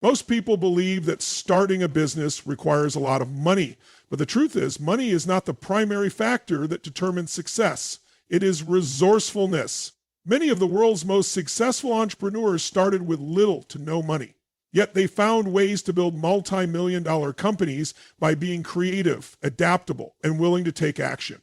Most people believe that starting a business requires a lot of money, but the truth is, money is not the primary factor that determines success. It is resourcefulness. Many of the world's most successful entrepreneurs started with little to no money. Yet they found ways to build multi-million-dollar companies by being creative, adaptable, and willing to take action.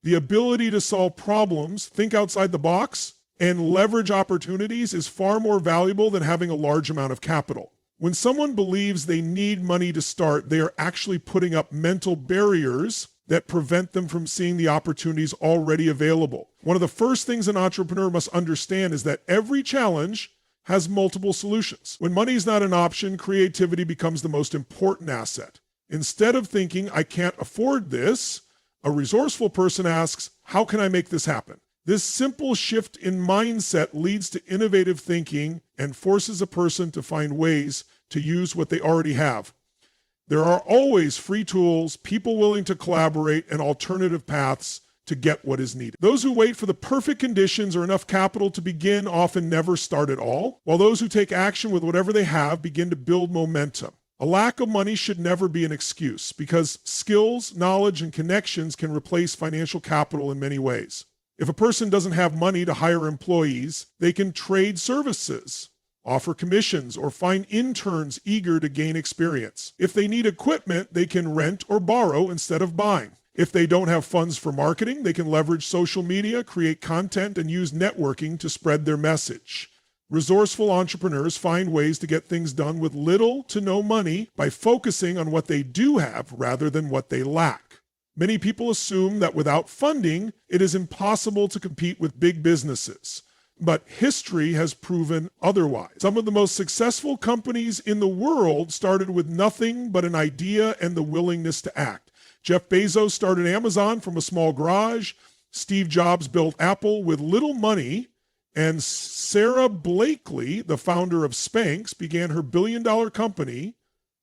The ability to solve problems, think outside the box, and leverage opportunities is far more valuable than having a large amount of capital. When someone believes they need money to start, they are actually putting up mental barriers that prevent them from seeing the opportunities already available. One of the first things an entrepreneur must understand is that every challenge has multiple solutions. When money is not an option, creativity becomes the most important asset. Instead of thinking, I can't afford this, a resourceful person asks, how can I make this happen? This simple shift in mindset leads to innovative thinking and forces a person to find ways to use what they already have. There are always free tools, people willing to collaborate, and alternative paths to get what is needed. Those who wait for the perfect conditions or enough capital to begin often never start at all, while those who take action with whatever they have begin to build momentum. A lack of money should never be an excuse because skills, knowledge, and connections can replace financial capital in many ways. If a person doesn't have money to hire employees, they can trade services, offer commissions, or find interns eager to gain experience. If they need equipment, they can rent or borrow instead of buying. If they don't have funds for marketing, they can leverage social media, create content, and use networking to spread their message. Resourceful entrepreneurs find ways to get things done with little to no money by focusing on what they do have rather than what they lack. Many people assume that without funding, it is impossible to compete with big businesses. But history has proven otherwise. Some of the most successful companies in the world started with nothing but an idea and the willingness to act. Jeff Bezos started Amazon from a small garage. Steve Jobs built Apple with little money. And Sarah Blakely, the founder of Spanx, began her billion-dollar company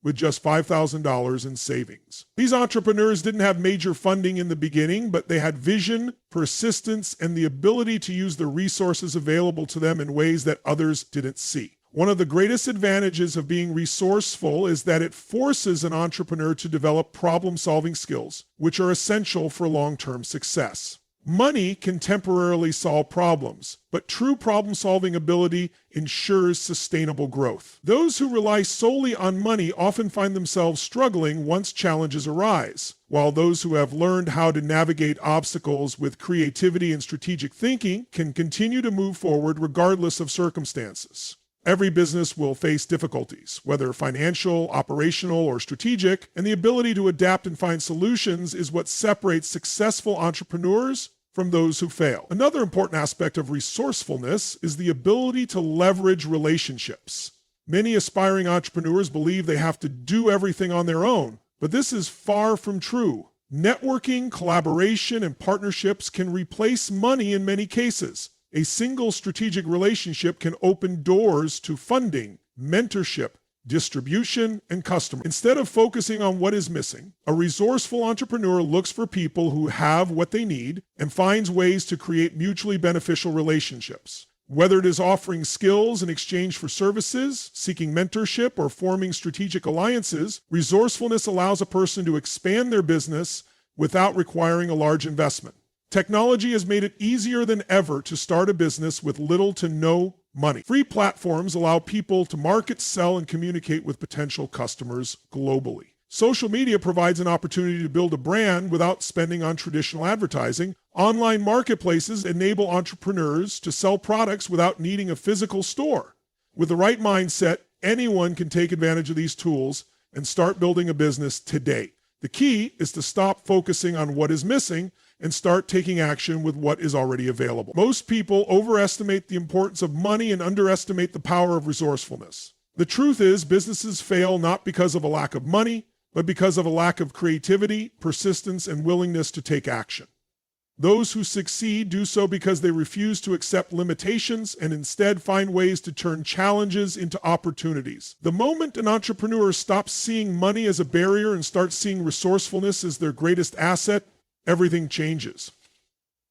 with just $5,000 in savings. These entrepreneurs didn't have major funding in the beginning, but they had vision, persistence, and the ability to use the resources available to them in ways that others didn't see. One of the greatest advantages of being resourceful is that it forces an entrepreneur to develop problem-solving skills, which are essential for long-term success. Money can temporarily solve problems, but true problem-solving ability ensures sustainable growth. Those who rely solely on money often find themselves struggling once challenges arise, while those who have learned how to navigate obstacles with creativity and strategic thinking can continue to move forward regardless of circumstances. Every business will face difficulties, whether financial, operational, or strategic, and the ability to adapt and find solutions is what separates successful entrepreneurs from those who fail. Another important aspect of resourcefulness is the ability to leverage relationships. Many aspiring entrepreneurs believe they have to do everything on their own, but this is far from true. Networking, collaboration, and partnerships can replace money in many cases. A single strategic relationship can open doors to funding, mentorship, distribution, and customer. Instead of focusing on what is missing, a resourceful entrepreneur looks for people who have what they need and finds ways to create mutually beneficial relationships. Whether it is offering skills in exchange for services, seeking mentorship, or forming strategic alliances, resourcefulness allows a person to expand their business without requiring a large investment. Technology has made it easier than ever to start a business with little to no money. Free platforms allow people to market, sell, and communicate with potential customers globally. Social media provides an opportunity to build a brand without spending on traditional advertising. Online marketplaces enable entrepreneurs to sell products without needing a physical store. With the right mindset, anyone can take advantage of these tools and start building a business today. The key is to stop focusing on what is missing and start taking action with what is already available. Most people overestimate the importance of money and underestimate the power of resourcefulness. The truth is, businesses fail not because of a lack of money, but because of a lack of creativity, persistence, and willingness to take action. Those who succeed do so because they refuse to accept limitations and instead find ways to turn challenges into opportunities. The moment an entrepreneur stops seeing money as a barrier and starts seeing resourcefulness as their greatest asset, everything changes.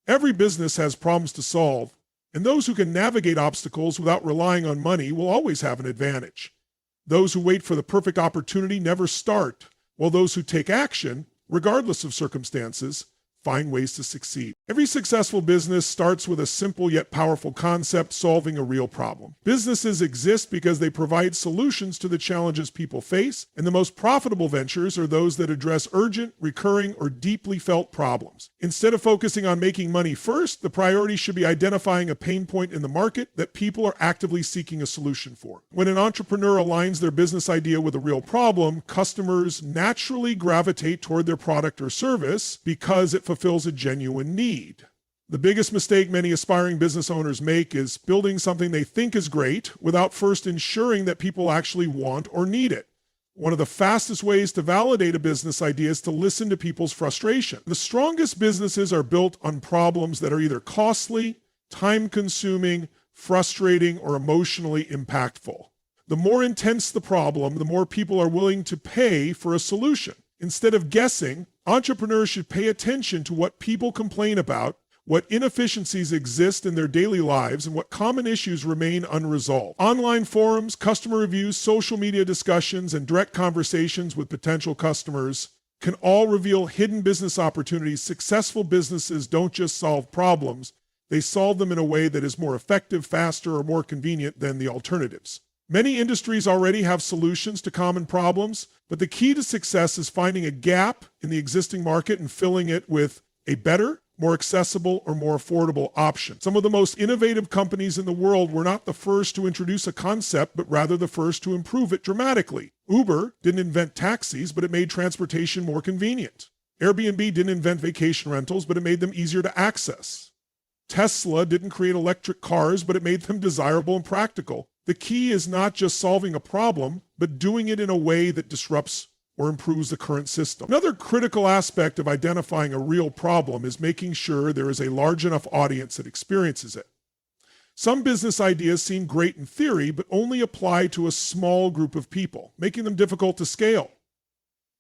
Every business has problems to solve, and those who can navigate obstacles without relying on money will always have an advantage. Those who wait for the perfect opportunity never start, while those who take action, regardless of circumstances, find ways to succeed. Every successful business starts with a simple yet powerful concept: solving a real problem. Businesses exist because they provide solutions to the challenges people face, and the most profitable ventures are those that address urgent, recurring, or deeply felt problems. Instead of focusing on making money first, the priority should be identifying a pain point in the market that people are actively seeking a solution for. When an entrepreneur aligns their business idea with a real problem, customers naturally gravitate toward their product or service because it fulfills a genuine need. The biggest mistake many aspiring business owners make is building something they think is great without first ensuring that people actually want or need it. One of the fastest ways to validate a business idea is to listen to people's frustration. The strongest businesses are built on problems that are either costly, time-consuming, frustrating, or emotionally impactful. The more intense the problem, the more people are willing to pay for a solution. Instead of guessing, entrepreneurs should pay attention to what people complain about, what inefficiencies exist in their daily lives, and what common issues remain unresolved. Online forums, customer reviews, social media discussions, and direct conversations with potential customers can all reveal hidden business opportunities. Successful businesses don't just solve problems, they solve them in a way that is more effective, faster, or more convenient than the alternatives. Many industries already have solutions to common problems, but the key to success is finding a gap in the existing market and filling it with a better, more accessible, or more affordable option. Some of the most innovative companies in the world were not the first to introduce a concept, but rather the first to improve it dramatically. Uber didn't invent taxis, but it made transportation more convenient. Airbnb didn't invent vacation rentals, but it made them easier to access. Tesla didn't create electric cars, but it made them desirable and practical. The key is not just solving a problem, but doing it in a way that disrupts or improves the current system. Another critical aspect of identifying a real problem is making sure there is a large enough audience that experiences it. Some business ideas seem great in theory, but only apply to a small group of people, making them difficult to scale.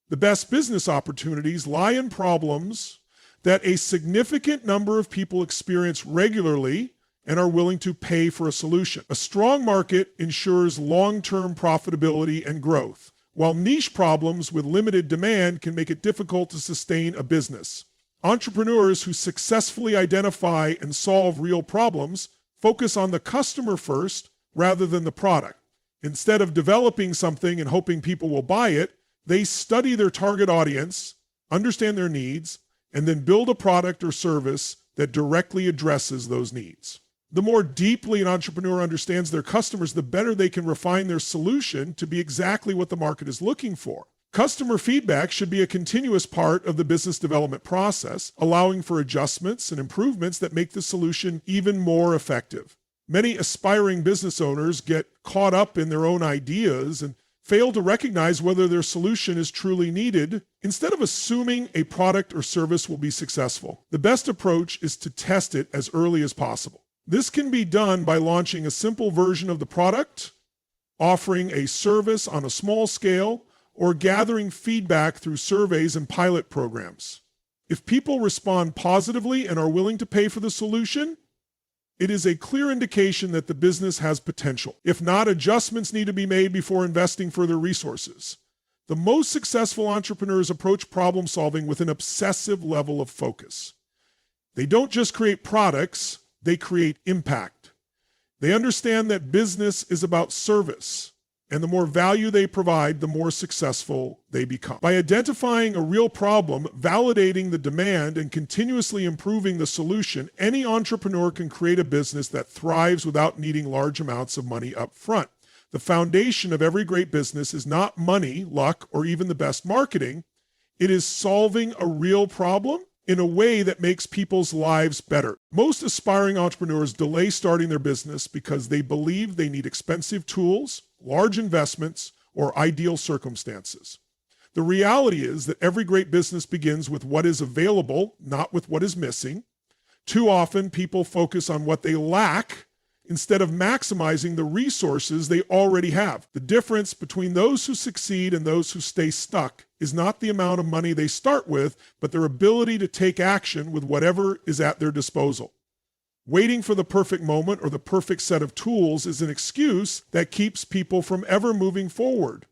The best business opportunities lie in problems that a significant number of people experience regularly and are willing to pay for a solution. A strong market ensures long-term profitability and growth, while niche problems with limited demand can make it difficult to sustain a business. Entrepreneurs who successfully identify and solve real problems focus on the customer first rather than the product. Instead of developing something and hoping people will buy it, they study their target audience, understand their needs, and then build a product or service that directly addresses those needs. The more deeply an entrepreneur understands their customers, the better they can refine their solution to be exactly what the market is looking for. Customer feedback should be a continuous part of the business development process, allowing for adjustments and improvements that make the solution even more effective. Many aspiring business owners get caught up in their own ideas and fail to recognize whether their solution is truly needed. Instead of assuming a product or service will be successful, the best approach is to test it as early as possible. This can be done by launching a simple version of the product, offering a service on a small scale, or gathering feedback through surveys and pilot programs. If people respond positively and are willing to pay for the solution, it is a clear indication that the business has potential. If not, adjustments need to be made before investing further resources. The most successful entrepreneurs approach problem solving with an obsessive level of focus. They don't just create products, they create impact. They understand that business is about service, and the more value they provide, the more successful they become. By identifying a real problem, validating the demand, and continuously improving the solution, any entrepreneur can create a business that thrives without needing large amounts of money up front. The foundation of every great business is not money, luck, or even the best marketing. It is solving a real problem in a way that makes people's lives better. Most aspiring entrepreneurs delay starting their business because they believe they need expensive tools, large investments, or ideal circumstances. The reality is that every great business begins with what is available, not with what is missing. Too often, people focus on what they lack instead of maximizing the resources they already have. The difference between those who succeed and those who stay stuck is not the amount of money they start with, but their ability to take action with whatever is at their disposal. Waiting for the perfect moment or the perfect set of tools is an excuse that keeps people from ever moving forward.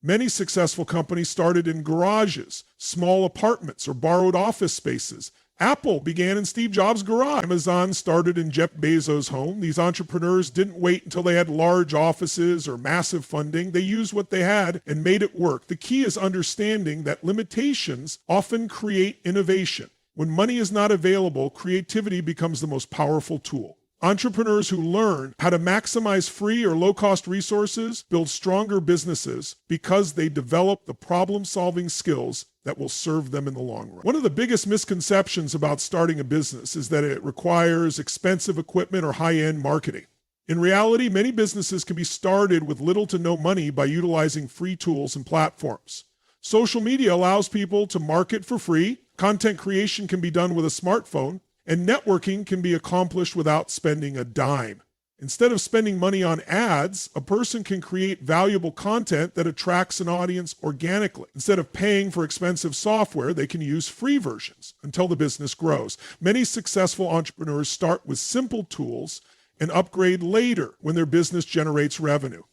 Many successful companies started in garages, small apartments, or borrowed office spaces. Apple began in Steve Jobs' garage. Amazon started in Jeff Bezos' home. These entrepreneurs didn't wait until they had large offices or massive funding. They used what they had and made it work. The key is understanding that limitations often create innovation. When money is not available, creativity becomes the most powerful tool. Entrepreneurs who learn how to maximize free or low-cost resources build stronger businesses because they develop the problem-solving skills that will serve them in the long run. One of the biggest misconceptions about starting a business is that it requires expensive equipment or high-end marketing. In reality, many businesses can be started with little to no money by utilizing free tools and platforms. Social media allows people to market for free. Content creation can be done with a smartphone. And networking can be accomplished without spending a dime. Instead of spending money on ads, a person can create valuable content that attracts an audience organically. Instead of paying for expensive software, they can use free versions until the business grows. Many successful entrepreneurs start with simple tools and upgrade later when their business generates revenue.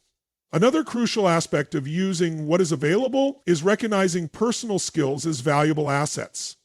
Another crucial aspect of using what is available is recognizing personal skills as valuable assets.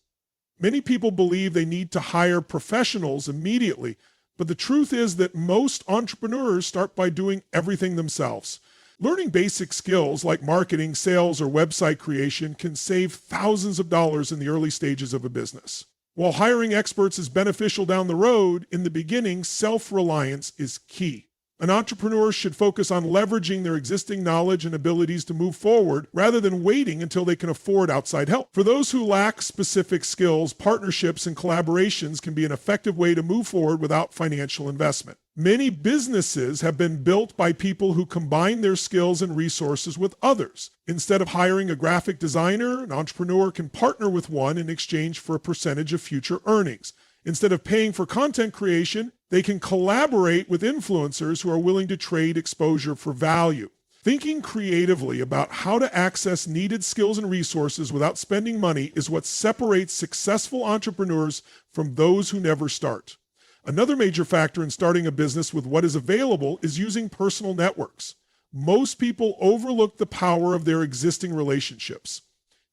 Many people believe they need to hire professionals immediately, but the truth is that most entrepreneurs start by doing everything themselves. Learning basic skills like marketing, sales, or website creation can save thousands of dollars in the early stages of a business. While hiring experts is beneficial down the road, in the beginning, self-reliance is key. An entrepreneur should focus on leveraging their existing knowledge and abilities to move forward rather than waiting until they can afford outside help. For those who lack specific skills, partnerships and collaborations can be an effective way to move forward without financial investment. Many businesses have been built by people who combine their skills and resources with others. Instead of hiring a graphic designer, an entrepreneur can partner with one in exchange for a percentage of future earnings. Instead of paying for content creation, they can collaborate with influencers who are willing to trade exposure for value. Thinking creatively about how to access needed skills and resources without spending money is what separates successful entrepreneurs from those who never start. Another major factor in starting a business with what is available is using personal networks. Most people overlook the power of their existing relationships.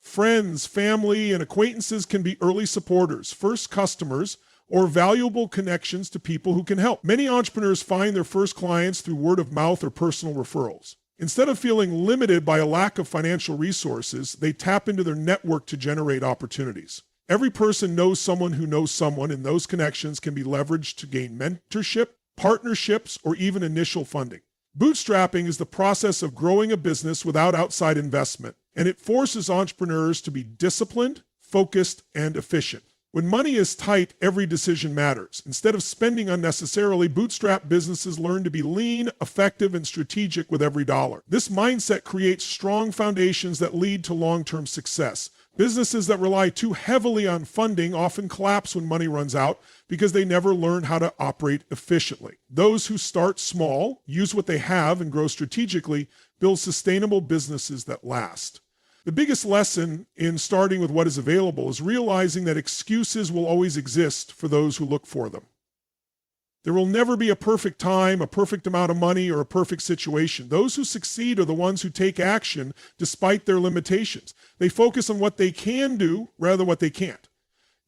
Friends, family, and acquaintances can be early supporters, first customers, or valuable connections to people who can help. Many entrepreneurs find their first clients through word of mouth or personal referrals. Instead of feeling limited by a lack of financial resources, they tap into their network to generate opportunities. Every person knows someone who knows someone, and those connections can be leveraged to gain mentorship, partnerships, or even initial funding. Bootstrapping is the process of growing a business without outside investment, and it forces entrepreneurs to be disciplined, focused, and efficient. When money is tight, every decision matters. Instead of spending unnecessarily, bootstrap businesses learn to be lean, effective, and strategic with every dollar. This mindset creates strong foundations that lead to long-term success. Businesses that rely too heavily on funding often collapse when money runs out because they never learn how to operate efficiently. Those who start small, use what they have, and grow strategically build sustainable businesses that last. The biggest lesson in starting with what is available is realizing that excuses will always exist for those who look for them. There will never be a perfect time, a perfect amount of money, or a perfect situation. Those who succeed are the ones who take action despite their limitations. They focus on what they can do rather than what they can't.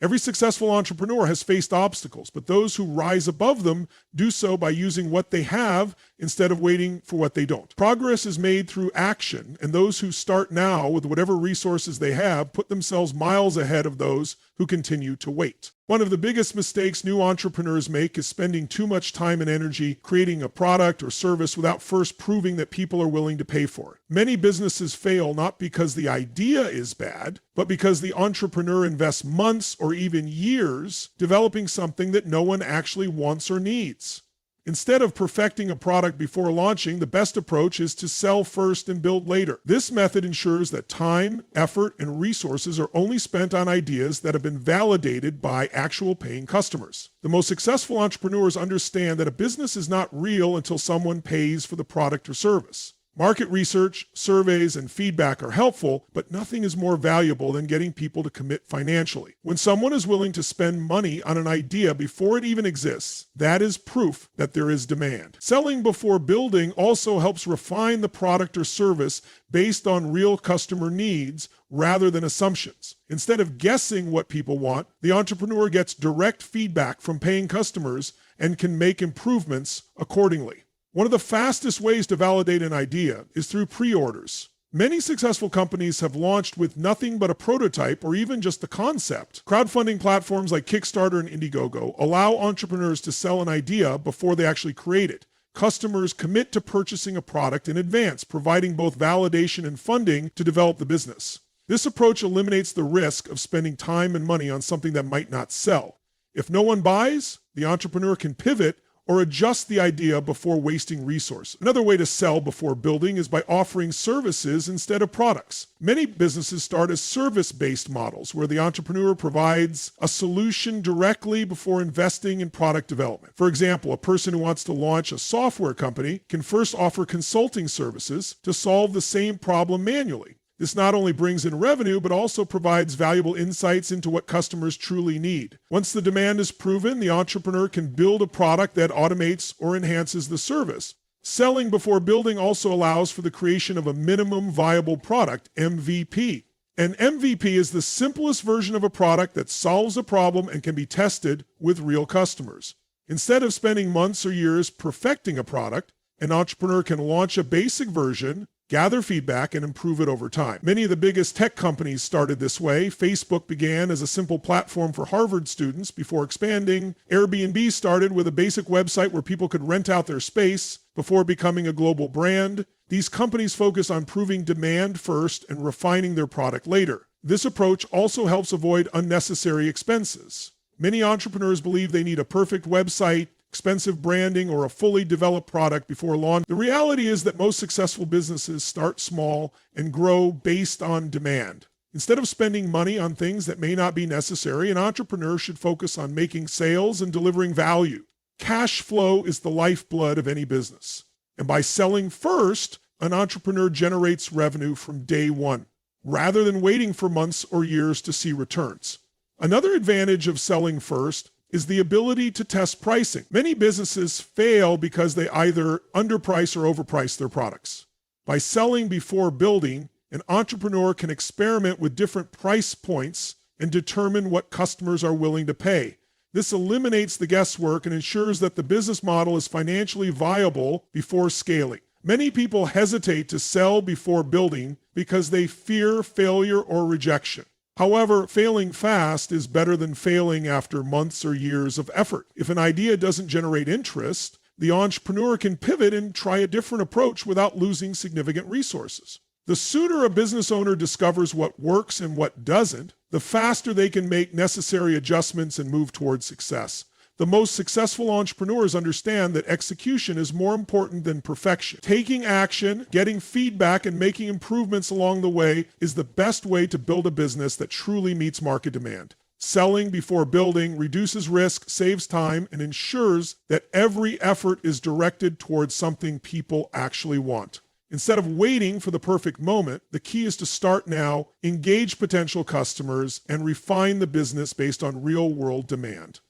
Every successful entrepreneur has faced obstacles, but those who rise above them do so by using what they have instead of waiting for what they don't. Progress is made through action, and those who start now with whatever resources they have put themselves miles ahead of those who continue to wait. One of the biggest mistakes new entrepreneurs make is spending too much time and energy creating a product or service without first proving that people are willing to pay for it. Many businesses fail not because the idea is bad, but because the entrepreneur invests months or even years developing something that no one actually wants or needs. Instead of perfecting a product before launching, the best approach is to sell first and build later. This method ensures that time, effort, and resources are only spent on ideas that have been validated by actual paying customers. The most successful entrepreneurs understand that a business is not real until someone pays for the product or service. Market research, surveys, and feedback are helpful, but nothing is more valuable than getting people to commit financially. When someone is willing to spend money on an idea before it even exists, that is proof that there is demand. Selling before building also helps refine the product or service based on real customer needs rather than assumptions. Instead of guessing what people want, the entrepreneur gets direct feedback from paying customers and can make improvements accordingly. One of the fastest ways to validate an idea is through pre-orders. Many successful companies have launched with nothing but a prototype or even just the concept. Crowdfunding platforms like Kickstarter and Indiegogo allow entrepreneurs to sell an idea before they actually create it. Customers commit to purchasing a product in advance, providing both validation and funding to develop the business. This approach eliminates the risk of spending time and money on something that might not sell. If no one buys, the entrepreneur can pivot or adjust the idea before wasting resources. Another way to sell before building is by offering services instead of products. Many businesses start as service-based models where the entrepreneur provides a solution directly before investing in product development. For example, a person who wants to launch a software company can first offer consulting services to solve the same problem manually. This not only brings in revenue, but also provides valuable insights into what customers truly need. Once the demand is proven, the entrepreneur can build a product that automates or enhances the service. Selling before building also allows for the creation of a minimum viable product, MVP. An MVP is the simplest version of a product that solves a problem and can be tested with real customers. Instead of spending months or years perfecting a product, an entrepreneur can launch a basic version, gather feedback, and improve it over time. Many of the biggest tech companies started this way. Facebook began as a simple platform for Harvard students before expanding. Airbnb started with a basic website where people could rent out their space before becoming a global brand. These companies focus on proving demand first and refining their product later. This approach also helps avoid unnecessary expenses. Many entrepreneurs believe they need a perfect website, expensive branding, or a fully developed product before launch. The reality is that most successful businesses start small and grow based on demand. Instead of spending money on things that may not be necessary, an entrepreneur should focus on making sales and delivering value. Cash flow is the lifeblood of any business. And by selling first, an entrepreneur generates revenue from day one, rather than waiting for months or years to see returns. Another advantage of selling first is the ability to test pricing. Many businesses fail because they either underprice or overprice their products. By selling before building, an entrepreneur can experiment with different price points and determine what customers are willing to pay. This eliminates the guesswork and ensures that the business model is financially viable before scaling. Many people hesitate to sell before building because they fear failure or rejection. However, failing fast is better than failing after months or years of effort. If an idea doesn't generate interest, the entrepreneur can pivot and try a different approach without losing significant resources. The sooner a business owner discovers what works and what doesn't, the faster they can make necessary adjustments and move towards success. The most successful entrepreneurs understand that execution is more important than perfection. Taking action, getting feedback, and making improvements along the way is the best way to build a business that truly meets market demand. Selling before building reduces risk, saves time, and ensures that every effort is directed towards something people actually want. Instead of waiting for the perfect moment, the key is to start now, engage potential customers, and refine the business based on real-world demand.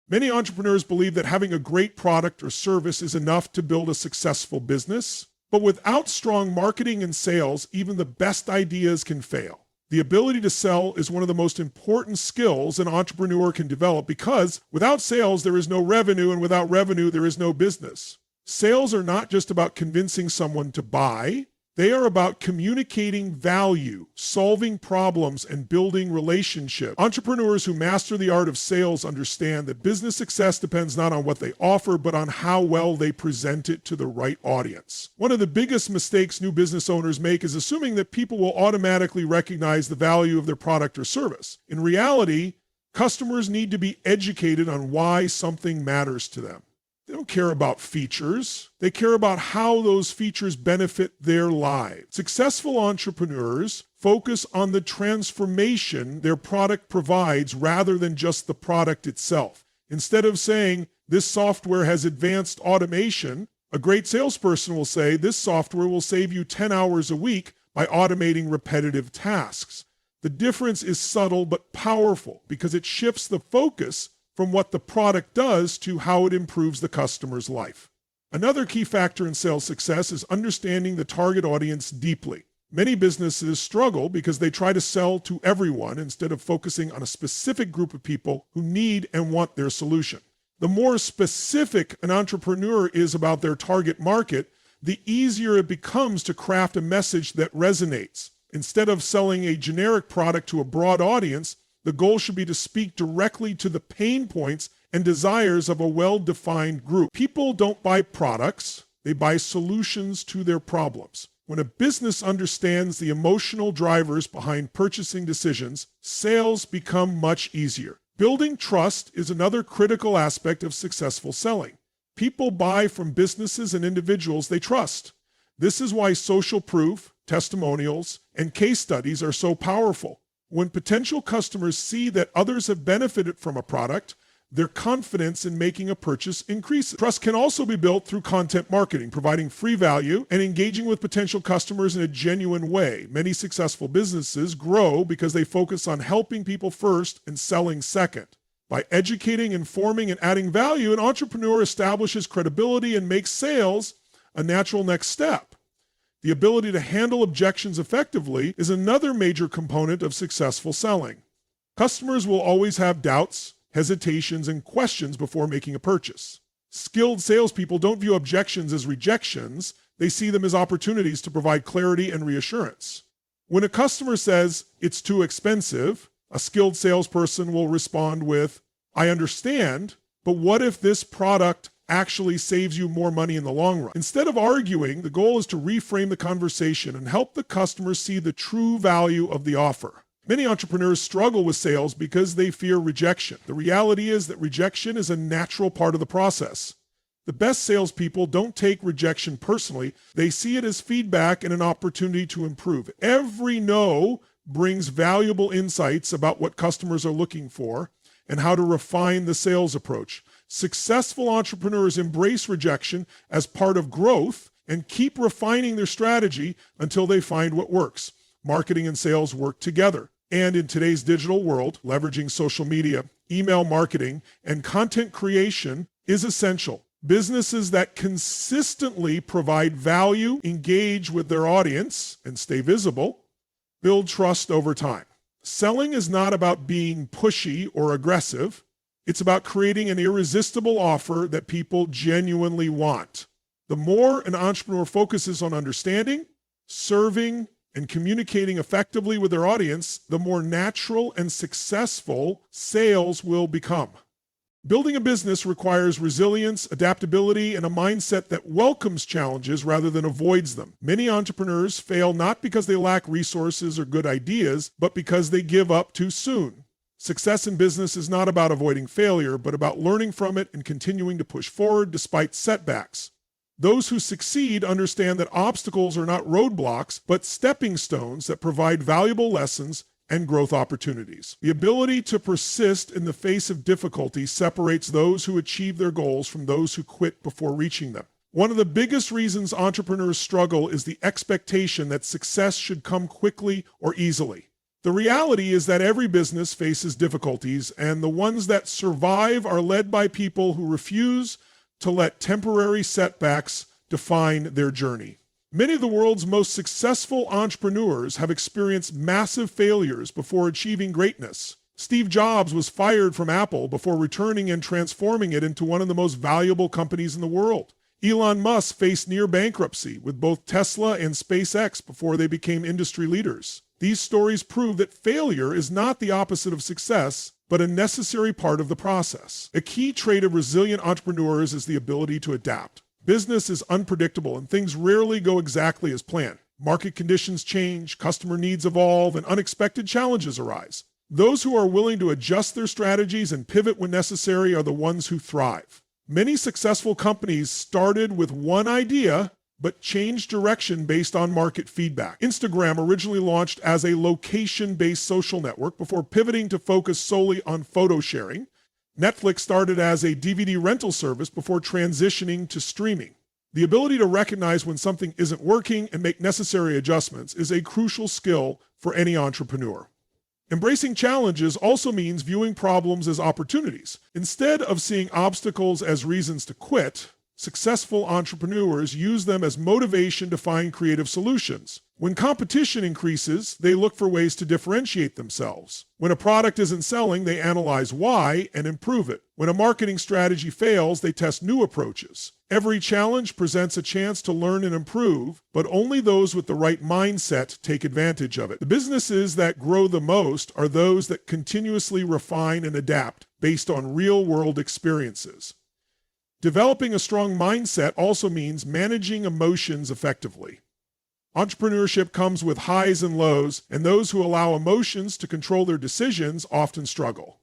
Many entrepreneurs believe that having a great product or service is enough to build a successful business, but without strong marketing and sales, even the best ideas can fail. The ability to sell is one of the most important skills an entrepreneur can develop because without sales, there is no revenue, and without revenue, there is no business. Sales are not just about convincing someone to buy. They are about communicating value, solving problems, and building relationships. Entrepreneurs who master the art of sales understand that business success depends not on what they offer, but on how well they present it to the right audience. One of the biggest mistakes new business owners make is assuming that people will automatically recognize the value of their product or service. In reality, customers need to be educated on why something matters to them. They don't care about features. They care about how those features benefit their lives. Successful entrepreneurs focus on the transformation their product provides rather than just the product itself. Instead of saying, this software has advanced automation, A great salesperson will say, this software will save you 10 hours a week by automating repetitive tasks. The difference is subtle but powerful because it shifts the focus from what the product does to how it improves the customer's life. Another key factor in sales success is understanding the target audience deeply. Many businesses struggle because they try to sell to everyone instead of focusing on a specific group of people who need and want their solution. The more specific an entrepreneur is about their target market, the easier it becomes to craft a message that resonates. Instead of selling a generic product to a broad audience, the goal should be to speak directly to the pain points and desires of a well-defined group. People don't buy products, they buy solutions to their problems. When a business understands the emotional drivers behind purchasing decisions, sales become much easier. Building trust is another critical aspect of successful selling. People buy from businesses and individuals they trust. This is why social proof, testimonials, and case studies are so powerful. When potential customers see that others have benefited from a product, their confidence in making a purchase increases. Trust can also be built through content marketing, providing free value and engaging with potential customers in a genuine way. Many successful businesses grow because they focus on helping people first and selling second. By educating, informing, and adding value, an entrepreneur establishes credibility and makes sales a natural next step. The ability to handle objections effectively is another major component of successful selling. Customers will always have doubts, hesitations, and questions before making a purchase. Skilled salespeople don't view objections as rejections, they see them as opportunities to provide clarity and reassurance. When a customer says, it's too expensive, a skilled salesperson will respond with, I understand, but what if this product actually saves you more money in the long run? Instead of arguing, the goal is to reframe the conversation and help the customer see the true value of the offer. Many entrepreneurs struggle with sales because they fear rejection. The reality is that rejection is a natural part of the process. The best salespeople don't take rejection personally. They see it as feedback and an opportunity to improve. Every no brings valuable insights about what customers are looking for and how to refine the sales approach. Successful entrepreneurs embrace rejection as part of growth and keep refining their strategy until they find what works. Marketing and sales work together. And in today's digital world, leveraging social media, email marketing, and content creation is essential. Businesses that consistently provide value, engage with their audience, and stay visible, build trust over time. Selling is not about being pushy or aggressive. It's about creating an irresistible offer that people genuinely want. The more an entrepreneur focuses on understanding, serving, and communicating effectively with their audience, the more natural and successful sales will become. Building a business requires resilience, adaptability, and a mindset that welcomes challenges rather than avoids them. Many entrepreneurs fail not because they lack resources or good ideas, but because they give up too soon. Success in business is not about avoiding failure, but about learning from it and continuing to push forward despite setbacks. Those who succeed understand that obstacles are not roadblocks, but stepping stones that provide valuable lessons and growth opportunities. The ability to persist in the face of difficulty separates those who achieve their goals from those who quit before reaching them. One of the biggest reasons entrepreneurs struggle is the expectation that success should come quickly or easily. The reality is that every business faces difficulties, and the ones that survive are led by people who refuse to let temporary setbacks define their journey. Many of the world's most successful entrepreneurs have experienced massive failures before achieving greatness. Steve Jobs was fired from Apple before returning and transforming it into one of the most valuable companies in the world. Elon Musk faced near bankruptcy with both Tesla and SpaceX before they became industry leaders. These stories prove that failure is not the opposite of success, but a necessary part of the process. A key trait of resilient entrepreneurs is the ability to adapt. Business is unpredictable and things rarely go exactly as planned. Market conditions change, customer needs evolve, and unexpected challenges arise. Those who are willing to adjust their strategies and pivot when necessary are the ones who thrive. Many successful companies started with one idea, but changed direction based on market feedback. Instagram originally launched as a location-based social network before pivoting to focus solely on photo sharing. Netflix started as a DVD rental service before transitioning to streaming. The ability to recognize when something isn't working and make necessary adjustments is a crucial skill for any entrepreneur. Embracing challenges also means viewing problems as opportunities. Instead of seeing obstacles as reasons to quit, successful entrepreneurs use them as motivation to find creative solutions. When competition increases, they look for ways to differentiate themselves. When a product isn't selling, they analyze why and improve it. When a marketing strategy fails, they test new approaches. Every challenge presents a chance to learn and improve, but only those with the right mindset take advantage of it. The businesses that grow the most are those that continuously refine and adapt based on real-world experiences. Developing a strong mindset also means managing emotions effectively. Entrepreneurship comes with highs and lows, and those who allow emotions to control their decisions often struggle.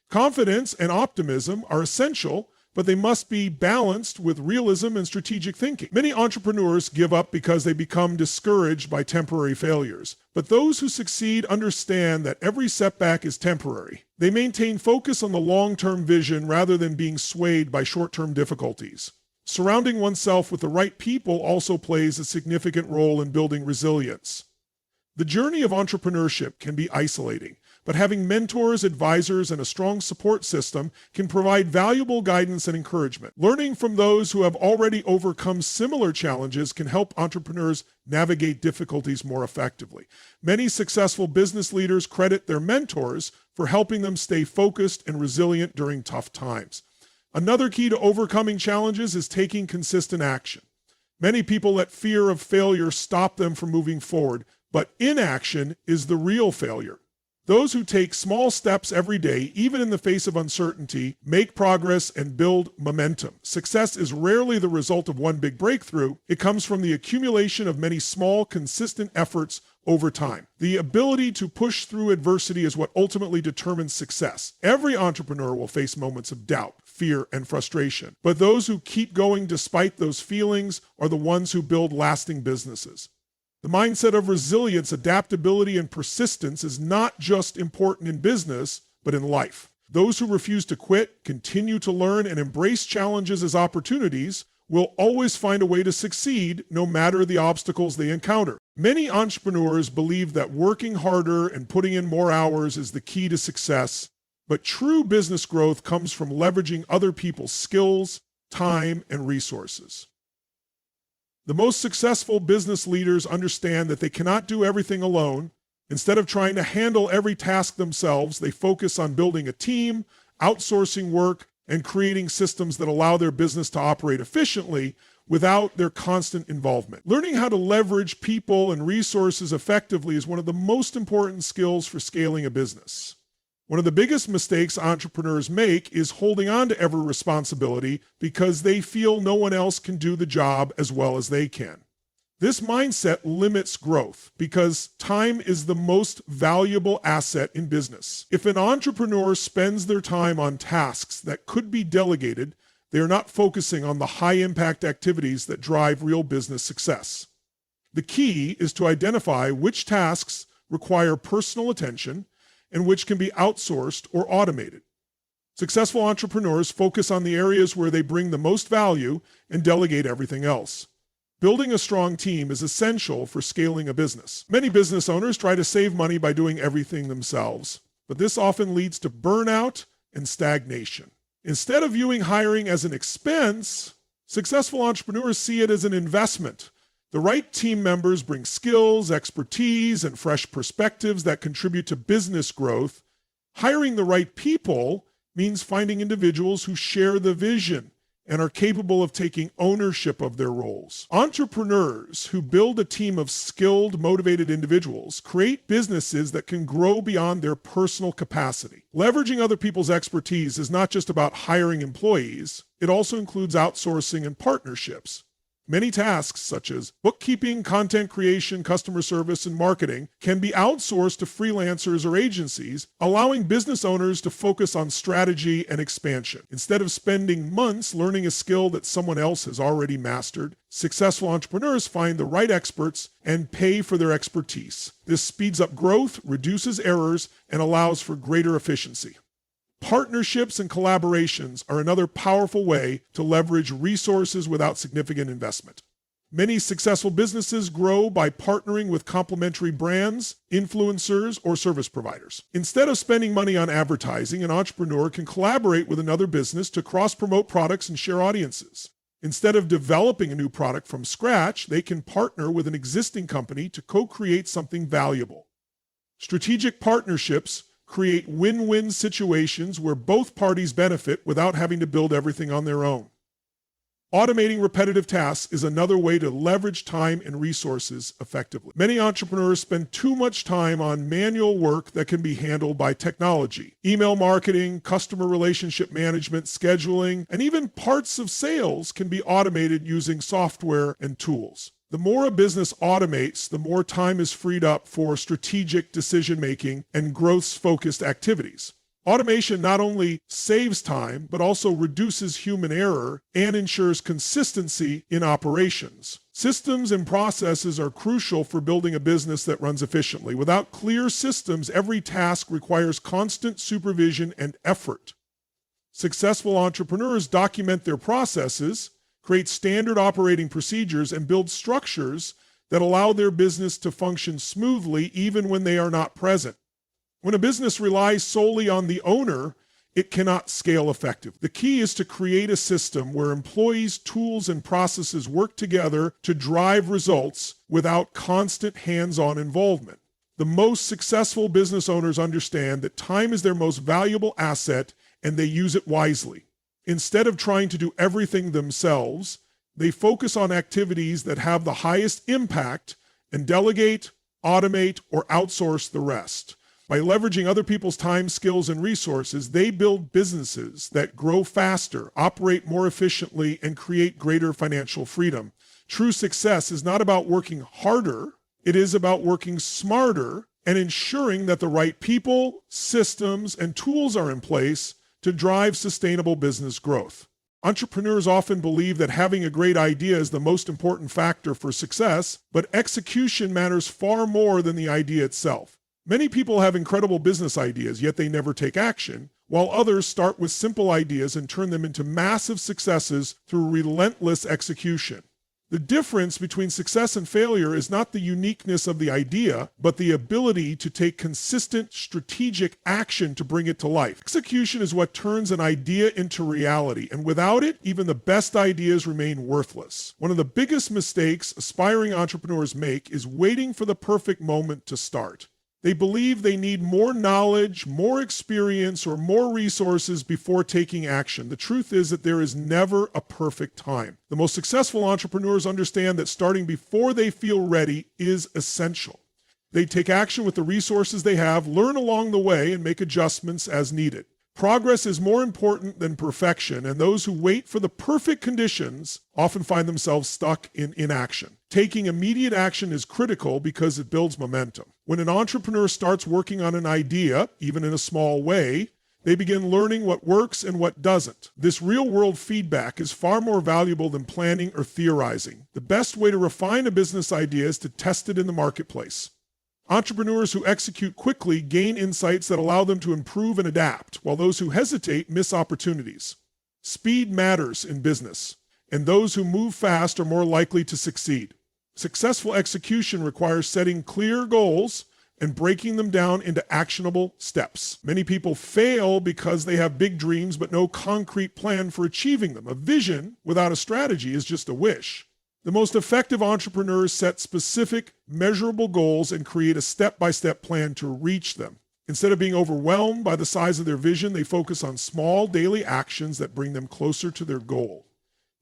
Confidence and optimism are essential, but they must be balanced with realism and strategic thinking. Many entrepreneurs give up because they become discouraged by temporary failures, but those who succeed understand that every setback is temporary. They maintain focus on the long-term vision rather than being swayed by short-term difficulties. Surrounding oneself with the right people also plays a significant role in building resilience. The journey of entrepreneurship can be isolating, but having mentors, advisors, and a strong support system can provide valuable guidance and encouragement. Learning from those who have already overcome similar challenges can help entrepreneurs navigate difficulties more effectively. Many successful business leaders credit their mentors for helping them stay focused and resilient during tough times. Another key to overcoming challenges is taking consistent action. Many people let fear of failure stop them from moving forward, but inaction is the real failure. Those who take small steps every day, even in the face of uncertainty, make progress and build momentum. Success is rarely the result of one big breakthrough. It comes from the accumulation of many small, consistent efforts over time. The ability to push through adversity is what ultimately determines success. Every entrepreneur will face moments of doubt, fear, and frustration, but those who keep going despite those feelings are the ones who build lasting businesses. The mindset of resilience, adaptability, and persistence is not just important in business, but in life. Those who refuse to quit, continue to learn, and embrace challenges as opportunities will always find a way to succeed no matter the obstacles they encounter. Many entrepreneurs believe that working harder and putting in more hours is the key to success, but true business growth comes from leveraging other people's skills, time, and resources. The most successful business leaders understand that they cannot do everything alone. Instead of trying to handle every task themselves, they focus on building a team, outsourcing work, and creating systems that allow their business to operate efficiently without their constant involvement. Learning how to leverage people and resources effectively is one of the most important skills for scaling a business. One of the biggest mistakes entrepreneurs make is holding on to every responsibility because they feel no one else can do the job as well as they can. This mindset limits growth because time is the most valuable asset in business. If an entrepreneur spends their time on tasks that could be delegated, they are not focusing on the high-impact activities that drive real business success. The key is to identify which tasks require personal attention and which can be outsourced or automated. Successful entrepreneurs focus on the areas where they bring the most value and delegate everything else. Building a strong team is essential for scaling a business. Many business owners try to save money by doing everything themselves, but this often leads to burnout and stagnation. Instead of viewing hiring as an expense, successful entrepreneurs see it as an investment. The right team members bring skills, expertise, and fresh perspectives that contribute to business growth. Hiring the right people means finding individuals who share the vision and are capable of taking ownership of their roles. Entrepreneurs who build a team of skilled, motivated individuals create businesses that can grow beyond their personal capacity. Leveraging other people's expertise is not just about hiring employees, it also includes outsourcing and partnerships. Many tasks, such as bookkeeping, content creation, customer service, and marketing, can be outsourced to freelancers or agencies, allowing business owners to focus on strategy and expansion. Instead of spending months learning a skill that someone else has already mastered, successful entrepreneurs find the right experts and pay for their expertise. This speeds up growth, reduces errors, and allows for greater efficiency. Partnerships and collaborations are another powerful way to leverage resources without significant investment. Many successful businesses grow by partnering with complementary brands, influencers, or service providers. Instead of spending money on advertising, an entrepreneur can collaborate with another business to cross-promote products and share audiences. Instead of developing a new product from scratch, they can partner with an existing company to co-create something valuable. Strategic partnerships create win-win situations where both parties benefit without having to build everything on their own. Automating repetitive tasks is another way to leverage time and resources effectively. Many entrepreneurs spend too much time on manual work that can be handled by technology. Email marketing, customer relationship management, scheduling, and even parts of sales can be automated using software and tools. The more a business automates, the more time is freed up for strategic decision-making and growth-focused activities. Automation not only saves time, but also reduces human error and ensures consistency in operations. Systems and processes are crucial for building a business that runs efficiently. Without clear systems, every task requires constant supervision and effort. Successful entrepreneurs document their processes, create standard operating procedures, and build structures that allow their business to function smoothly even when they are not present. When a business relies solely on the owner, it cannot scale effectively. The key is to create a system where employees, tools, and processes work together to drive results without constant hands-on involvement. The most successful business owners understand that time is their most valuable asset and they use it wisely. Instead of trying to do everything themselves, they focus on activities that have the highest impact and delegate, automate, or outsource the rest. By leveraging other people's time, skills, and resources, they build businesses that grow faster, operate more efficiently, and create greater financial freedom. True success is not about working harder, it is about working smarter and ensuring that the right people, systems, and tools are in place to drive sustainable business growth. Entrepreneurs often believe that having a great idea is the most important factor for success, but execution matters far more than the idea itself. Many people have incredible business ideas, yet they never take action, while others start with simple ideas and turn them into massive successes through relentless execution. The difference between success and failure is not the uniqueness of the idea, but the ability to take consistent strategic action to bring it to life. Execution is what turns an idea into reality, and without it, even the best ideas remain worthless. One of the biggest mistakes aspiring entrepreneurs make is waiting for the perfect moment to start. They believe they need more knowledge, more experience, or more resources before taking action. The truth is that there is never a perfect time. The most successful entrepreneurs understand that starting before they feel ready is essential. They take action with the resources they have, learn along the way, and make adjustments as needed. Progress is more important than perfection, and those who wait for the perfect conditions often find themselves stuck in inaction. Taking immediate action is critical because it builds momentum. When an entrepreneur starts working on an idea, even in a small way, they begin learning what works and what doesn't. This real-world feedback is far more valuable than planning or theorizing. The best way to refine a business idea is to test it in the marketplace. Entrepreneurs who execute quickly gain insights that allow them to improve and adapt, while those who hesitate miss opportunities. Speed matters in business, and those who move fast are more likely to succeed. Successful execution requires setting clear goals and breaking them down into actionable steps. Many people fail because they have big dreams but no concrete plan for achieving them. A vision without a strategy is just a wish. The most effective entrepreneurs set specific, measurable goals and create a step-by-step plan to reach them. Instead of being overwhelmed by the size of their vision, they focus on small daily actions that bring them closer to their goal.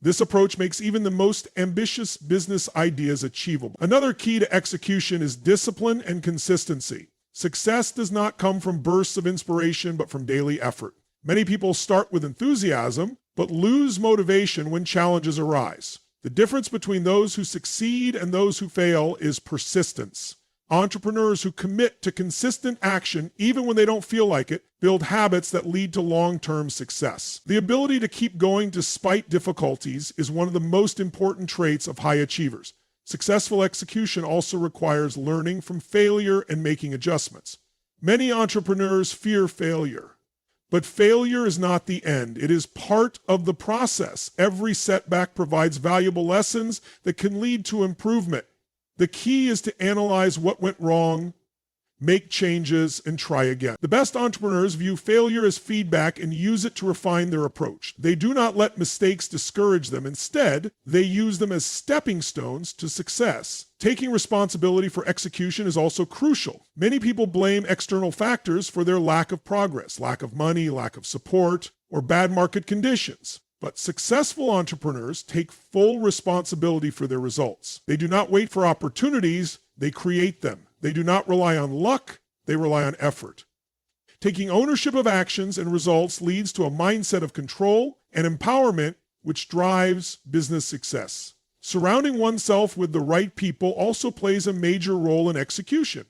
This approach makes even the most ambitious business ideas achievable. Another key to execution is discipline and consistency. Success does not come from bursts of inspiration, but from daily effort. Many people start with enthusiasm, but lose motivation when challenges arise. The difference between those who succeed and those who fail is persistence. Entrepreneurs who commit to consistent action, even when they don't feel like it, build habits that lead to long-term success. The ability to keep going despite difficulties is one of the most important traits of high achievers. Successful execution also requires learning from failure and making adjustments. Many entrepreneurs fear failure, But failure is not the end. It is part of the process. Every setback provides valuable lessons that can lead to improvement. The key is to analyze what went wrong, make changes, and try again. The best entrepreneurs view failure as feedback and use it to refine their approach. They do not let mistakes discourage them. Instead, they use them as stepping stones to success. Taking responsibility for execution is also crucial. Many people blame external factors for their lack of progress, lack of money, lack of support, or bad market conditions. But successful entrepreneurs take full responsibility for their results. They do not wait for opportunities, they create them. They do not rely on luck, they rely on effort. Taking ownership of actions and results leads to a mindset of control and empowerment, which drives business success. Surrounding oneself with the right people also plays a major role in execution.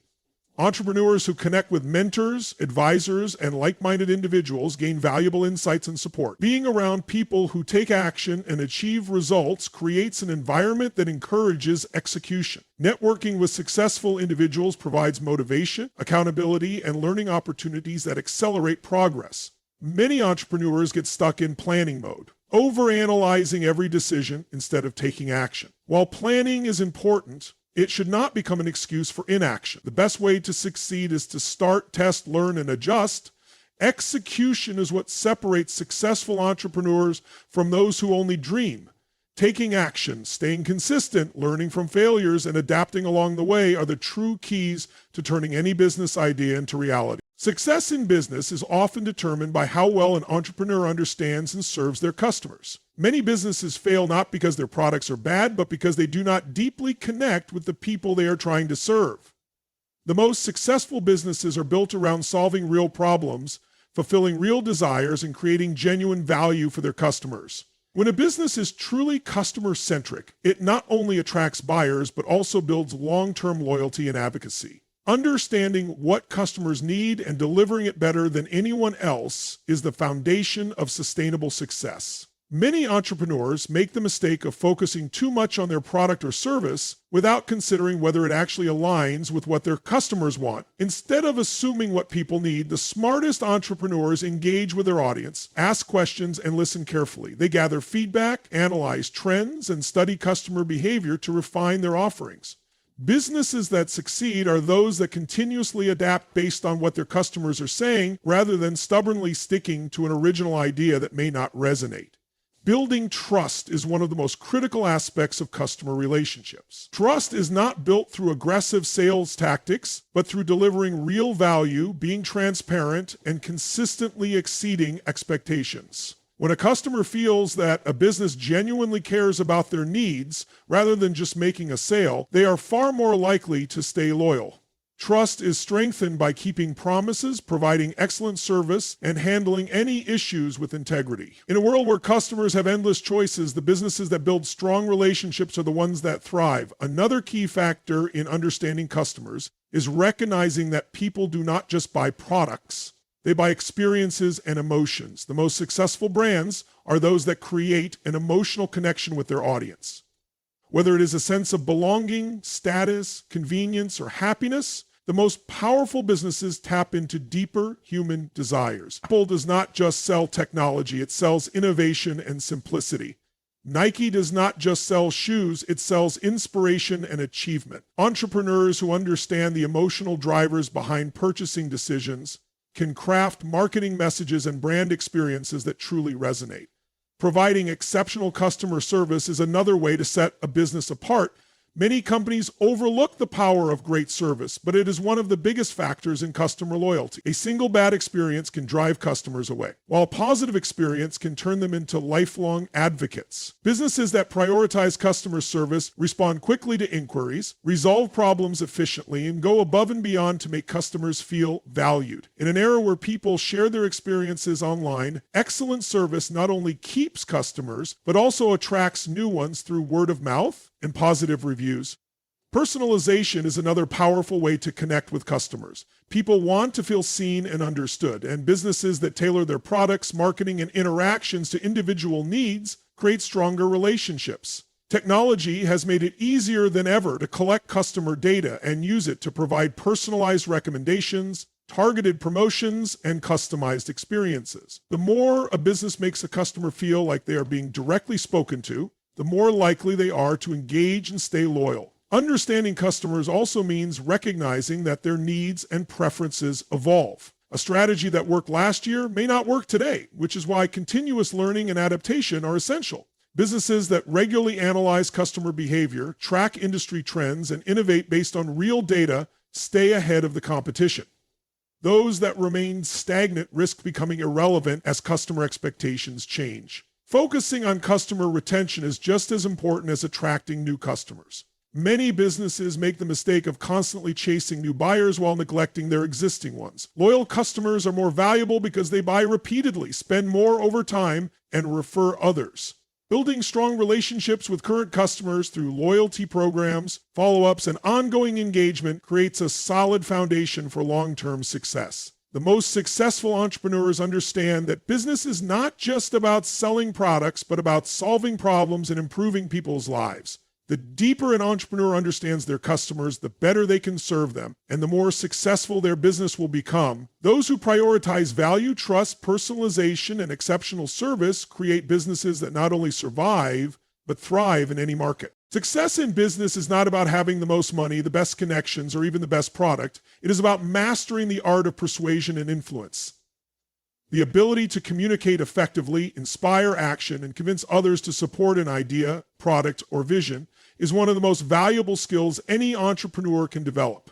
Entrepreneurs who connect with mentors, advisors, and like-minded individuals gain valuable insights and support. Being around people who take action and achieve results creates an environment that encourages execution. Networking with successful individuals provides motivation, accountability, and learning opportunities that accelerate progress. Many entrepreneurs get stuck in planning mode, overanalyzing every decision instead of taking action. While planning is important, it should not become an excuse for inaction. The best way to succeed is to start, test, learn, and adjust. Execution is what separates successful entrepreneurs from those who only dream. Taking action, staying consistent, learning from failures, and adapting along the way are the true keys to turning any business idea into reality. Success in business is often determined by how well an entrepreneur understands and serves their customers. Many businesses fail not because their products are bad, but because they do not deeply connect with the people they are trying to serve. The most successful businesses are built around solving real problems, fulfilling real desires, and creating genuine value for their customers. When a business is truly customer-centric, it not only attracts buyers, but also builds long-term loyalty and advocacy. Understanding what customers need and delivering it better than anyone else is the foundation of sustainable success. Many entrepreneurs make the mistake of focusing too much on their product or service without considering whether it actually aligns with what their customers want. Instead of assuming what people need, the smartest entrepreneurs engage with their audience, ask questions, and listen carefully. They gather feedback, analyze trends, and study customer behavior to refine their offerings. Businesses that succeed are those that continuously adapt based on what their customers are saying, rather than stubbornly sticking to an original idea that may not resonate. Building trust is one of the most critical aspects of customer relationships. Trust is not built through aggressive sales tactics, but through delivering real value, being transparent, and consistently exceeding expectations. When a customer feels that a business genuinely cares about their needs rather than just making a sale, they are far more likely to stay loyal. Trust is strengthened by keeping promises, providing excellent service, and handling any issues with integrity. In a world where customers have endless choices, the businesses that build strong relationships are the ones that thrive. Another key factor in understanding customers is recognizing that people do not just buy products. They buy experiences and emotions. The most successful brands are those that create an emotional connection with their audience. Whether it is a sense of belonging, status, convenience, or happiness, the most powerful businesses tap into deeper human desires. Apple does not just sell technology, it sells innovation and simplicity. Nike does not just sell shoes, it sells inspiration and achievement. Entrepreneurs who understand the emotional drivers behind purchasing decisions can craft marketing messages and brand experiences that truly resonate. Providing exceptional customer service is another way to set a business apart. Many companies overlook the power of great service, but it is one of the biggest factors in customer loyalty. A single bad experience can drive customers away, while a positive experience can turn them into lifelong advocates. Businesses that prioritize customer service respond quickly to inquiries, resolve problems efficiently, and go above and beyond to make customers feel valued. In an era where people share their experiences online, excellent service not only keeps customers, but also attracts new ones through word of mouth and positive reviews. Personalization is another powerful way to connect with customers. People want to feel seen and understood, and businesses that tailor their products, marketing, and interactions to individual needs create stronger relationships. Technology has made it easier than ever to collect customer data and use it to provide personalized recommendations, targeted promotions, and customized experiences. The more a business makes a customer feel like they are being directly spoken to, the more likely they are to engage and stay loyal. Understanding customers also means recognizing that their needs and preferences evolve. A strategy that worked last year may not work today, which is why continuous learning and adaptation are essential. Businesses that regularly analyze customer behavior, track industry trends, and innovate based on real data stay ahead of the competition. Those that remain stagnant risk becoming irrelevant as customer expectations change. Focusing on customer retention is just as important as attracting new customers. Many businesses make the mistake of constantly chasing new buyers while neglecting their existing ones. Loyal customers are more valuable because they buy repeatedly, spend more over time, and refer others. Building strong relationships with current customers through loyalty programs, follow-ups, and ongoing engagement creates a solid foundation for long-term success. The most successful entrepreneurs understand that business is not just about selling products, but about solving problems and improving people's lives. The deeper an entrepreneur understands their customers, the better they can serve them, and the more successful their business will become. Those who prioritize value, trust, personalization, and exceptional service create businesses that not only survive, but thrive in any market. Success in business is not about having the most money, the best connections, or even the best product. It is about mastering the art of persuasion and influence. The ability to communicate effectively, inspire action, and convince others to support an idea, product, or vision is one of the most valuable skills any entrepreneur can develop.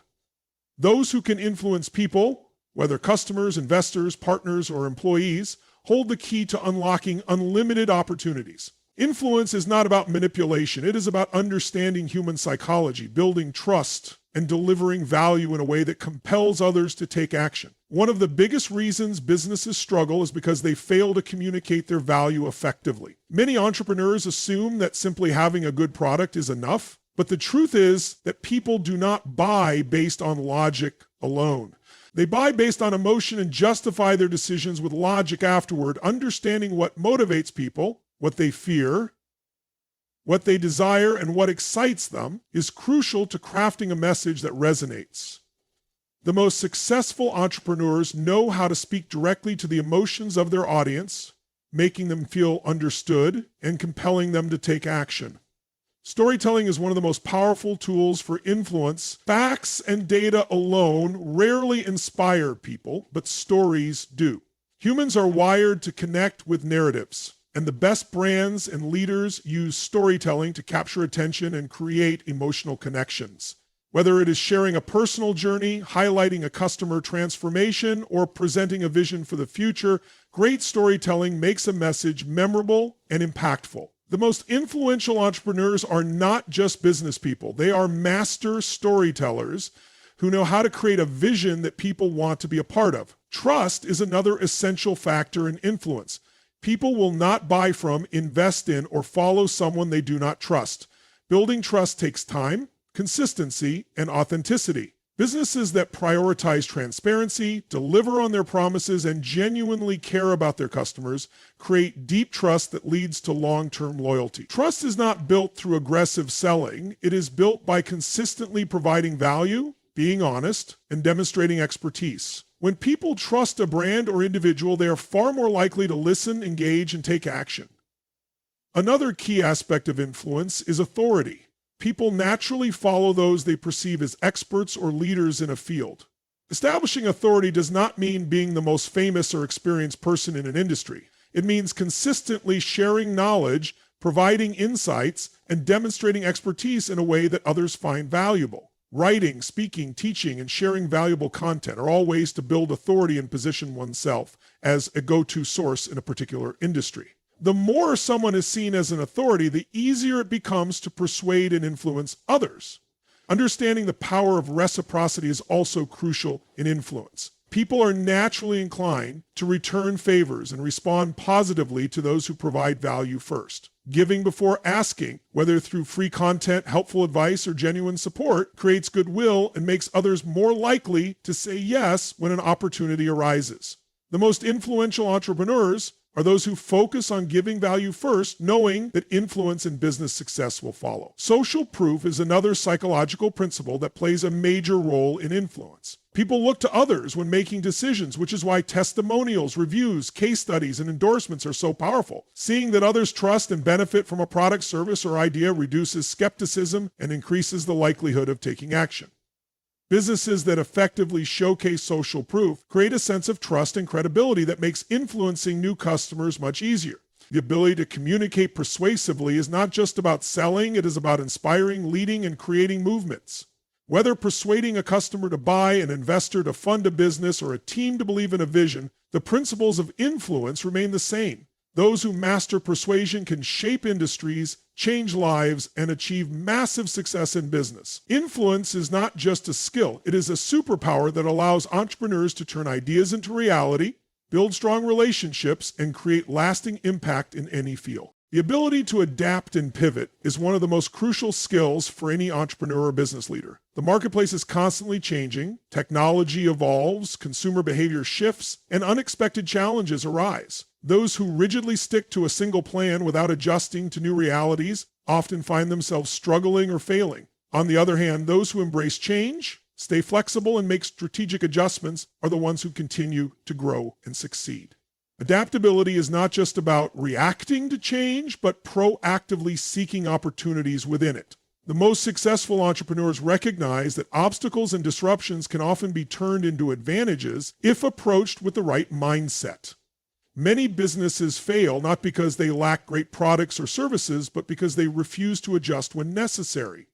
Those who can influence people, whether customers, investors, partners, or employees, hold the key to unlocking unlimited opportunities. Influence is not about manipulation. It is about understanding human psychology, building trust, and delivering value in a way that compels others to take action. One of the biggest reasons businesses struggle is because they fail to communicate their value effectively. Many entrepreneurs assume that simply having a good product is enough, but the truth is that people do not buy based on logic alone. They buy based on emotion and justify their decisions with logic afterward. Understanding what motivates people, what they fear, what they desire, and what excites them is crucial to crafting a message that resonates. The most successful entrepreneurs know how to speak directly to the emotions of their audience, making them feel understood and compelling them to take action. Storytelling is one of the most powerful tools for influence. Facts and data alone rarely inspire people, but stories do. Humans are wired to connect with narratives, and the best brands and leaders use storytelling to capture attention and create emotional connections. Whether it is sharing a personal journey, highlighting a customer transformation, or presenting a vision for the future, great storytelling makes a message memorable and impactful. The most influential entrepreneurs are not just business people. They are master storytellers who know how to create a vision that people want to be a part of. Trust is another essential factor in influence. People will not buy from, invest in, or follow someone they do not trust. Building trust takes time, consistency, and authenticity. Businesses that prioritize transparency, deliver on their promises, and genuinely care about their customers create deep trust that leads to long-term loyalty. Trust is not built through aggressive selling. It is built by consistently providing value, being honest, and demonstrating expertise. When people trust a brand or individual, they are far more likely to listen, engage, and take action. Another key aspect of influence is authority. People naturally follow those they perceive as experts or leaders in a field. Establishing authority does not mean being the most famous or experienced person in an industry. It means consistently sharing knowledge, providing insights, and demonstrating expertise in a way that others find valuable. Writing, speaking, teaching, and sharing valuable content are all ways to build authority and position oneself as a go-to source in a particular industry. The more someone is seen as an authority, the easier it becomes to persuade and influence others. Understanding the power of reciprocity is also crucial in influence. People are naturally inclined to return favors and respond positively to those who provide value first. Giving before asking, whether through free content, helpful advice, or genuine support, creates goodwill and makes others more likely to say yes when an opportunity arises. The most influential entrepreneurs are those who focus on giving value first, knowing that influence and business success will follow. Social proof is another psychological principle that plays a major role in influence. People look to others when making decisions, which is why testimonials, reviews, case studies, and endorsements are so powerful. Seeing that others trust and benefit from a product, service, or idea reduces skepticism and increases the likelihood of taking action. Businesses that effectively showcase social proof create a sense of trust and credibility that makes influencing new customers much easier. The ability to communicate persuasively is not just about selling, it is about inspiring, leading, and creating movements. Whether persuading a customer to buy, an investor to fund a business, or a team to believe in a vision, the principles of influence remain the same. Those who master persuasion can shape industries, change lives, and achieve massive success in business. Influence is not just a skill, it is a superpower that allows entrepreneurs to turn ideas into reality, build strong relationships, and create lasting impact in any field. The ability to adapt and pivot is one of the most crucial skills for any entrepreneur or business leader. The marketplace is constantly changing, technology evolves, consumer behavior shifts, and unexpected challenges arise. Those who rigidly stick to a single plan without adjusting to new realities often find themselves struggling or failing. On the other hand, those who embrace change, stay flexible, and make strategic adjustments are the ones who continue to grow and succeed. Adaptability is not just about reacting to change, but proactively seeking opportunities within it. The most successful entrepreneurs recognize that obstacles and disruptions can often be turned into advantages if approached with the right mindset. Many businesses fail not because they lack great products or services, but because they refuse to adjust when necessary.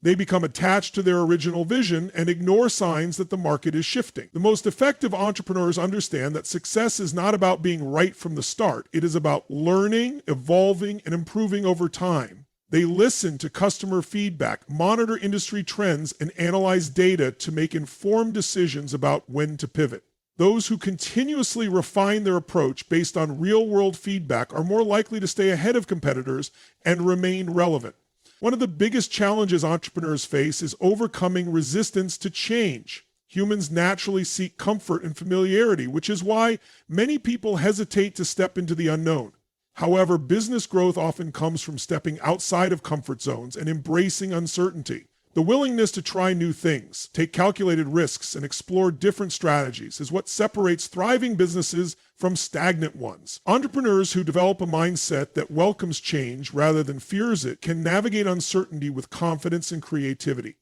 They become attached to their original vision and ignore signs that the market is shifting. The most effective entrepreneurs understand that success is not about being right from the start. It is about learning, evolving, and improving over time. They listen to customer feedback, monitor industry trends, and analyze data to make informed decisions about when to pivot. Those who continuously refine their approach based on real-world feedback are more likely to stay ahead of competitors and remain relevant. One of the biggest challenges entrepreneurs face is overcoming resistance to change. Humans naturally seek comfort and familiarity, which is why many people hesitate to step into the unknown. However, business growth often comes from stepping outside of comfort zones and embracing uncertainty. The willingness to try new things, take calculated risks, and explore different strategies is what separates thriving businesses from stagnant ones. Entrepreneurs who develop a mindset that welcomes change rather than fears it can navigate uncertainty with confidence and creativity.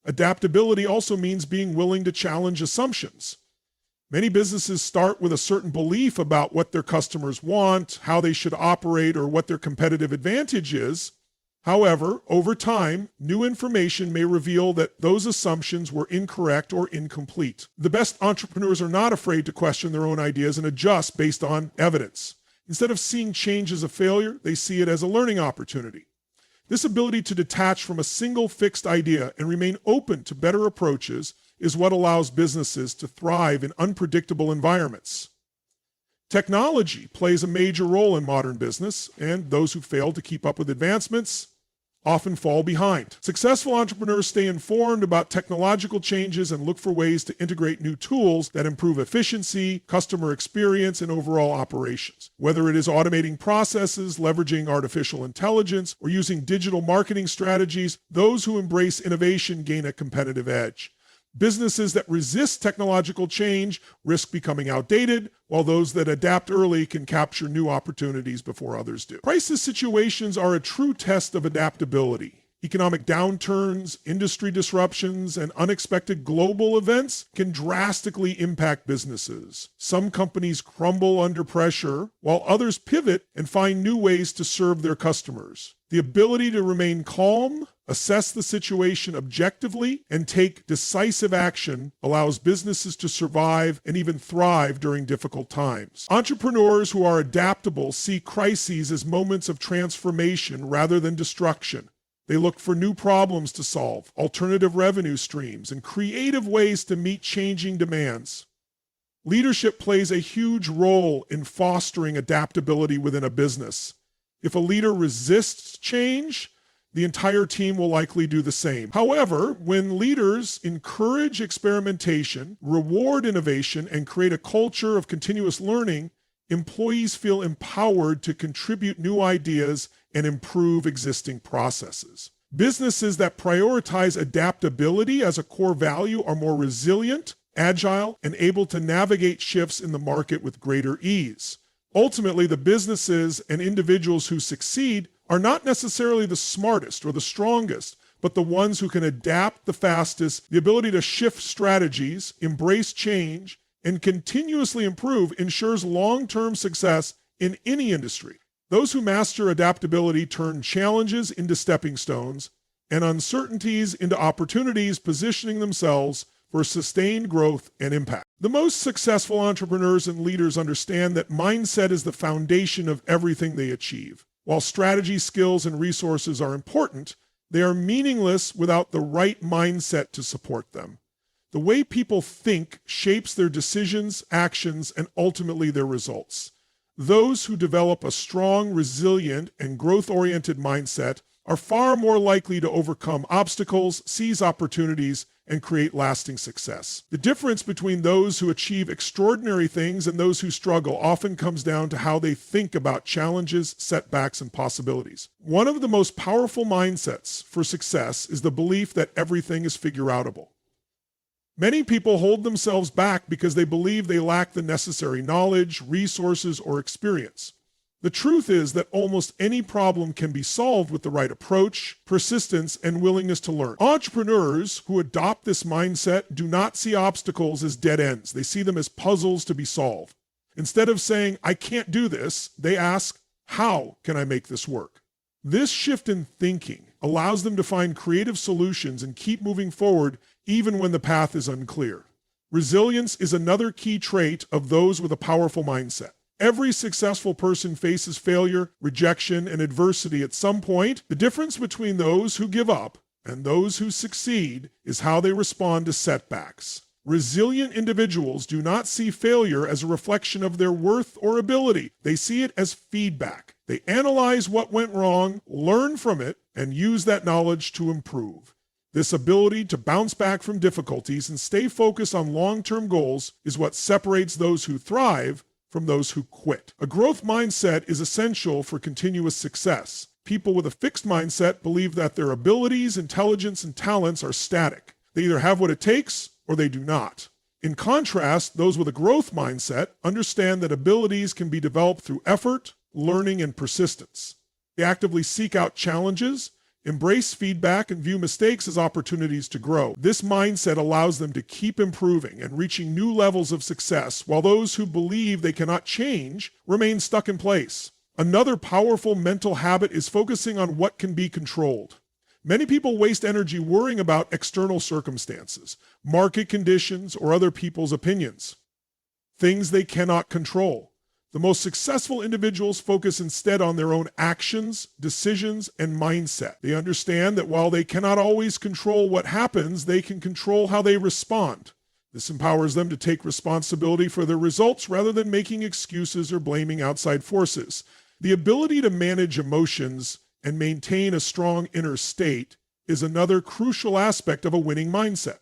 Adaptability also means being willing to challenge assumptions. Many businesses start with a certain belief about what their customers want, how they should operate, or what their competitive advantage is. However, over time, new information may reveal that those assumptions were incorrect or incomplete. The best entrepreneurs are not afraid to question their own ideas and adjust based on evidence. Instead of seeing change as a failure, they see it as a learning opportunity. This ability to detach from a single fixed idea and remain open to better approaches is what allows businesses to thrive in unpredictable environments. Technology plays a major role in modern business, and those who fail to keep up with advancements often fall behind. Successful entrepreneurs stay informed about technological changes and look for ways to integrate new tools that improve efficiency, customer experience, and overall operations. Whether it is automating processes, leveraging artificial intelligence, or using digital marketing strategies, those who embrace innovation gain a competitive edge. Businesses that resist technological change risk becoming outdated, while those that adapt early can capture new opportunities before others do. Crisis situations are a true test of adaptability. Economic downturns, industry disruptions, and unexpected global events can drastically impact businesses. Some companies crumble under pressure, while others pivot and find new ways to serve their customers. The ability to remain calm, assess the situation objectively, and take decisive action allows businesses to survive and even thrive during difficult times. Entrepreneurs who are adaptable see crises as moments of transformation rather than destruction. They look for new problems to solve, alternative revenue streams, and creative ways to meet changing demands. Leadership plays a huge role in fostering adaptability within a business. If a leader resists change, the entire team will likely do the same. However, when leaders encourage experimentation, reward innovation, and create a culture of continuous learning, Employees feel empowered to contribute new ideas and improve existing processes. Businesses that prioritize adaptability as a core value are more resilient, agile, and able to navigate shifts in the market with greater ease. Ultimately, the businesses and individuals who succeed are not necessarily the smartest or the strongest, but the ones who can adapt the fastest. The ability to shift strategies, embrace change, and continuously improve ensures long-term success in any industry. Those who master adaptability turn challenges into stepping stones and uncertainties into opportunities, positioning themselves for sustained growth and impact. The most successful entrepreneurs and leaders understand that mindset is the foundation of everything they achieve. While strategy, skills, and resources are important, they are meaningless without the right mindset to support them. The way people think shapes their decisions, actions, and ultimately their results. Those who develop a strong, resilient, and growth-oriented mindset are far more likely to overcome obstacles, seize opportunities, and create lasting success. The difference between those who achieve extraordinary things and those who struggle often comes down to how they think about challenges, setbacks, and possibilities. One of the most powerful mindsets for success is the belief that everything is figure-outable. Many people hold themselves back because they believe they lack the necessary knowledge, resources, or experience. The truth is that almost any problem can be solved with the right approach, persistence, and willingness to learn. Entrepreneurs who adopt this mindset do not see obstacles as dead ends. They see them as puzzles to be solved. Instead of saying, "I can't do this," they ask, "How can I make this work?" This shift in thinking allows them to find creative solutions and keep moving forward even when the path is unclear. Resilience is another key trait of those with a powerful mindset. Every successful person faces failure, rejection, and adversity at some point. The difference between those who give up and those who succeed is how they respond to setbacks. Resilient individuals do not see failure as a reflection of their worth or ability. They see it as feedback. They analyze what went wrong, learn from it, and use that knowledge to improve. This ability to bounce back from difficulties and stay focused on long-term goals is what separates those who thrive from those who quit. A growth mindset is essential for continuous success. People with a fixed mindset believe that their abilities, intelligence, and talents are static. They either have what it takes or they do not. In contrast, those with a growth mindset understand that abilities can be developed through effort, learning, and persistence. They actively seek out challenges, embrace feedback, and view mistakes as opportunities to grow. This mindset allows them to keep improving and reaching new levels of success, while those who believe they cannot change remain stuck in place. Another powerful mental habit is focusing on what can be controlled. Many people waste energy worrying about external circumstances, market conditions, or other people's opinions, things they cannot control. The most successful individuals focus instead on their own actions, decisions, and mindset. They understand that while they cannot always control what happens, they can control how they respond. This empowers them to take responsibility for their results rather than making excuses or blaming outside forces. The ability to manage emotions and maintain a strong inner state is another crucial aspect of a winning mindset.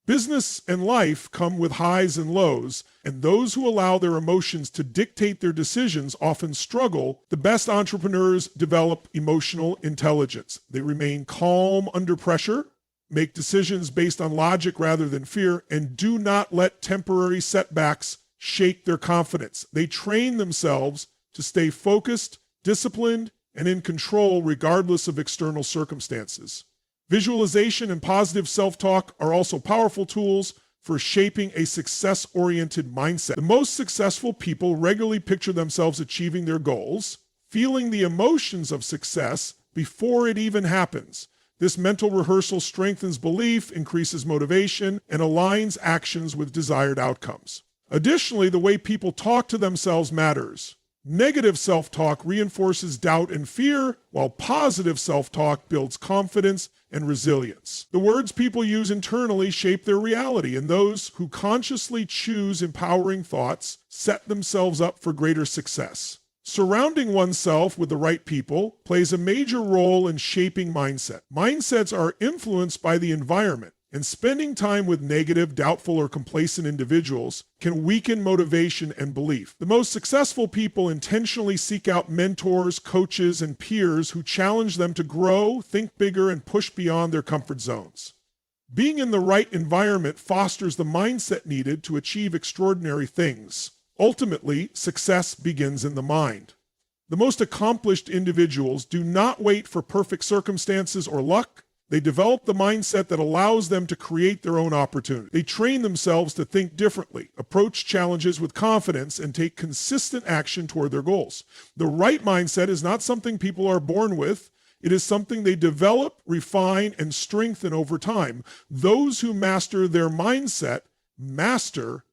Business and life come with highs and lows, and those who allow their emotions to dictate their decisions often struggle. The best entrepreneurs develop emotional intelligence. They remain calm under pressure, make decisions based on logic rather than fear, and do not let temporary setbacks shake their confidence. They train themselves to stay focused, disciplined, and in control regardless of external circumstances. Visualization and positive self-talk are also powerful tools for shaping a success-oriented mindset. The most successful people regularly picture themselves achieving their goals, feeling the emotions of success before it even happens. This mental rehearsal strengthens belief, increases motivation, and aligns actions with desired outcomes. Additionally, the way people talk to themselves matters. Negative self-talk reinforces doubt and fear, while positive self-talk builds confidence and resilience. The words people use internally shape their reality, and those who consciously choose empowering thoughts set themselves up for greater success. Surrounding oneself with the right people plays a major role in shaping mindset. Mindsets are influenced by the environment. And spending time with negative, doubtful, or complacent individuals can weaken motivation and belief. The most successful people intentionally seek out mentors, coaches, and peers who challenge them to grow, think bigger, and push beyond their comfort zones. Being in the right environment fosters the mindset needed to achieve extraordinary things. Ultimately, success begins in the mind. The most accomplished individuals do not wait for perfect circumstances or luck. They develop the mindset that allows them to create their own opportunity. They train themselves to think differently, approach challenges with confidence, and take consistent action toward their goals. The right mindset is not something people are born with. It is something they develop, refine, and strengthen over time. Those who master their mindset master